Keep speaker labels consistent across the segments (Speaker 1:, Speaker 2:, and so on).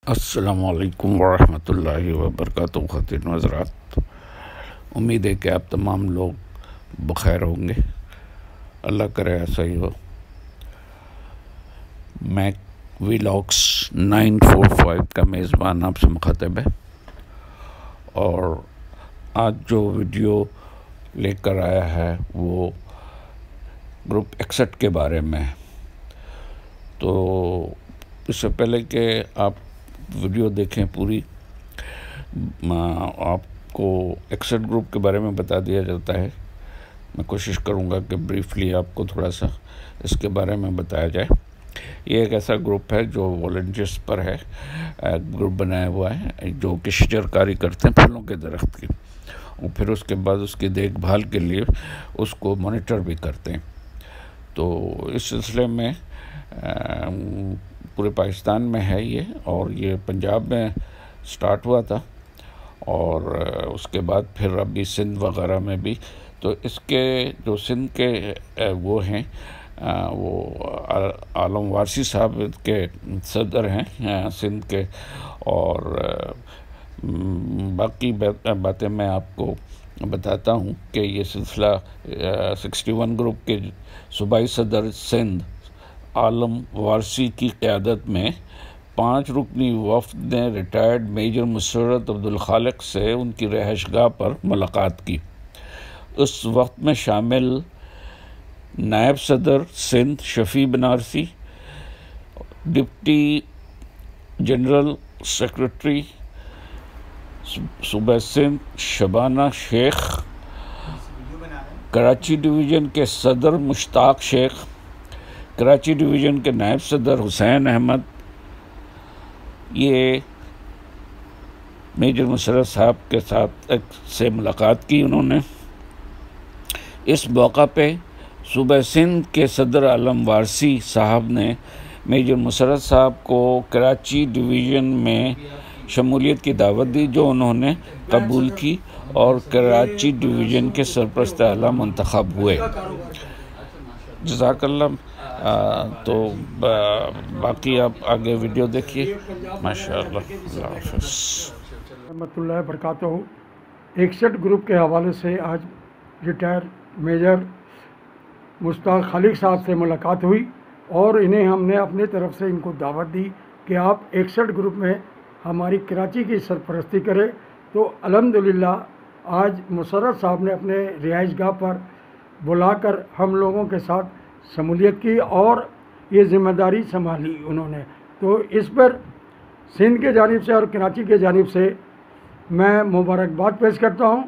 Speaker 1: अस्सलामुअलैकुम वरहमतुल्लाहि वबरकातुहू। ख़वातीन व हज़रात, उम्मीद है कि आप तमाम लोग बख़ैर होंगे। अल्लाह करे ऐसा ही हो। मैक वीलॉग्स 945 का मेज़बान आपसे मुखातिब है और आज जो वीडियो लेकर आया है वो ग्रुप 61 के बारे में है। तो इससे पहले कि आप वीडियो देखें पूरी, आपको 61 ग्रुप के बारे में बता दिया जाता है। मैं कोशिश करूंगा कि ब्रीफली आपको थोड़ा सा इसके बारे में बताया जाए। ये एक ऐसा ग्रुप है जो वॉलंटियर्स पर है, ग्रुप बनाया हुआ है जो कि शजरकारी करते हैं फलों के दरख्त की, और फिर उसके बाद उसकी देखभाल के लिए उसको मॉनिटर भी करते हैं। तो इस सिलसिले में पूरे पाकिस्तान में है ये, और ये पंजाब में स्टार्ट हुआ था और उसके बाद फिर अभी सिंध वगैरह में भी। तो इसके जो सिंध के वो हैं वो आलम वारसी साहब के सदर हैं सिंध के, और बाकी बातें मैं आपको बताता हूँ कि ये सिलसिला 61 ग्रुप के सूबाई सदर सिंध आलम वारसी की क़यादत में 5 रुकनी वफ़द ने रिटायर्ड मेजर मुसर्रत अब्दुल खालिक से उनकी रहायशगाह पर मुलाकात की। उस वक्त में शामिल नायब सदर Sindh Shafi Banarasi, deputy general secretary सूबा सिंध शबाना शेख, कराची डिवीज़न के सदर मुश्ताक शेख, कराची डिवीज़न के नायब सदर हुसैन अहमद, ये मेजर मुशर्रफ साहब के साथ से मुलाकात की उन्होंने। इस मौका पे सूबा सिंध के सदर आलम वारसी साहब ने मेजर मुशर्रफ साहब को कराची डिवीज़न में शमूलियत की दावत दी, जो उन्होंने कबूल की और कराची डिवीज़न के सरपरस्त आला मुंतखब हुए। जज़ाकल्लाह। तो बाकी आप आगे वीडियो देखिए। माशाअल्लाह। अल्लाह हाफ़िज़।
Speaker 2: रहमतुल्लाहि बरकातहू। 61 ग्रुप के हवाले से आज रिटायर मेजर मुश्ताक खालिक साहब से मुलाकात हुई और इन्हें हमने अपने तरफ से इनको दावत दी कि आप 61 ग्रुप में हमारी कराची की सरपरस्ती करें। तो अल्हम्दुलिल्लाह आज मुशर्रफ साहब ने अपने रिहाइशगाह पर बुलाकर हम लोगों के साथ शमूलियत की और ये ज़िम्मेदारी संभाली उन्होंने। तो इस पर सिंध के जानिब से और कराची के जानिब से मैं मुबारकबाद पेश करता हूँ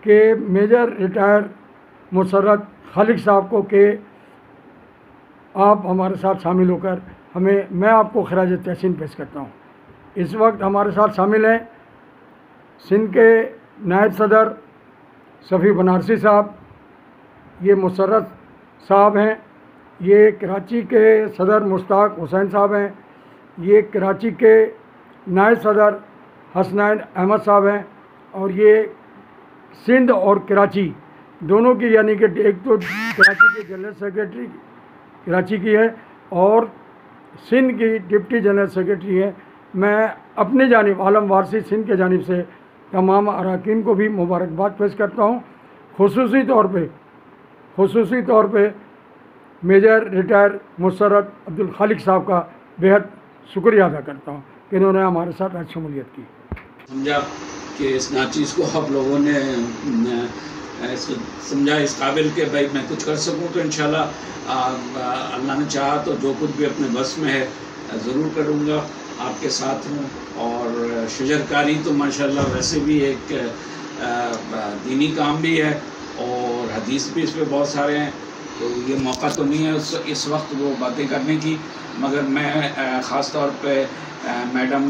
Speaker 2: कि मेजर रिटायर मुशर्रफ खालिक साहब को कि आप हमारे साथ शामिल होकर मैं आपको खराज तहसीन पेश करता हूँ। इस वक्त हमारे साथ शामिल हैं सिंध के नायब सदर शफ़ी बनारसी साहब, ये मुशर्रफ साहब हैं, ये कराची के सदर मुश्ताक हुसैन साहब हैं, ये कराची के नायब सदर हसनैन अहमद साहब हैं, और ये सिंध और कराची दोनों की यानी कि एक तो कराची के जनरल सेक्रेटरी कराची की है और सिंध की डिप्टी जनरल सेक्रेटरी है। मैं अपनी जानिब आलम वारसी सिंध के जानिब से तमाम अरकान को भी मुबारकबाद पेश करता हूँ। खुसूसी तौर पे मेजर रिटायर मुशर्रफ अब्दुल खालिक साहब का बेहद शुक्रिया अदा करता हूँ कि इन्होंने हमारे साथ आज शमूलियत की।
Speaker 3: समझा कि इस नाचीज़ को आप लोगों ने इसको समझा इस काबिल के भाई मैं कुछ कर सकूं, तो इंशाल्लाह अल्लाह ने चाहा तो जो कुछ भी अपने बस में है ज़रूर करूंगा, आपके साथ हूँ। और शजरकारी तो माशाल्लाह वैसे भी एक दीनी काम भी है और हदीस भी इस पर बहुत सारे हैं, तो ये मौका तो नहीं है इस वक्त वो बातें करने की, मगर मैं ख़ास तौर पे मैडम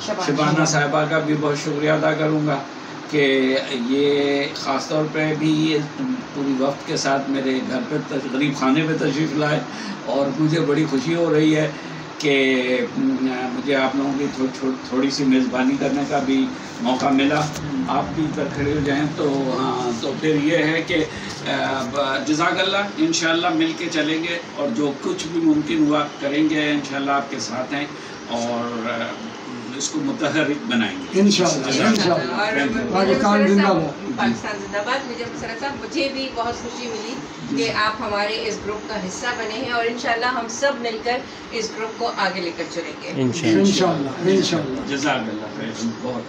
Speaker 3: शबाना साहिबा का भी बहुत शुक्रिया अदा करूँगा कि ये ख़ास तौर पे भी पूरी वक्त के साथ मेरे घर पे गरीब खाने पे तशरीफ़ लाए, और मुझे बड़ी खुशी हो रही है कि मुझे आप लोगों की थोड़ी सी मेज़बानी करने का भी मौका मिला। आप भी पर खड़े हो जाएं तो हाँ, तो फिर ये है कि जज़ाकल्लाह, इंशाअल्लाह मिल के चलेंगे और जो कुछ भी मुमकिन हुआ करेंगे, इंशाअल्लाह आपके साथ हैं। और इसको मुतहर्रिक बनाएंगे
Speaker 2: इंशाअल्लाह। पाकिस्तान जिंदाबाद।
Speaker 4: पाकिस्तान जिंदाबाद। मुझे मुशर्रफ साहब, मुझे भी बहुत खुशी मिली कि आप हमारे इस ग्रुप का हिस्सा बने हैं और इंशाल्लाह हम सब मिलकर इस ग्रुप को आगे लेकर चलेंगे
Speaker 2: इंशाअल्लाह।
Speaker 3: जज़ाकल्लाह खैर। बहुत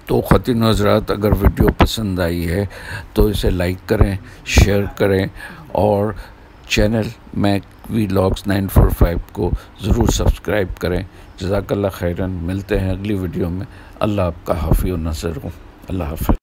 Speaker 1: तो ख़वातीन हज़रात, अगर वीडियो पसंद आई है तो इसे लाइक करें, शेयर करें और चैनल मैक वीलॉग्स 945 को ज़रूर सब्सक्राइब करें। जज़ाकल्लाह खैरन। मिलते हैं अगली वीडियो में। अल्लाह आपका हाफ़िज़ व नासिर हो। अल्लाह हाफ़िज़।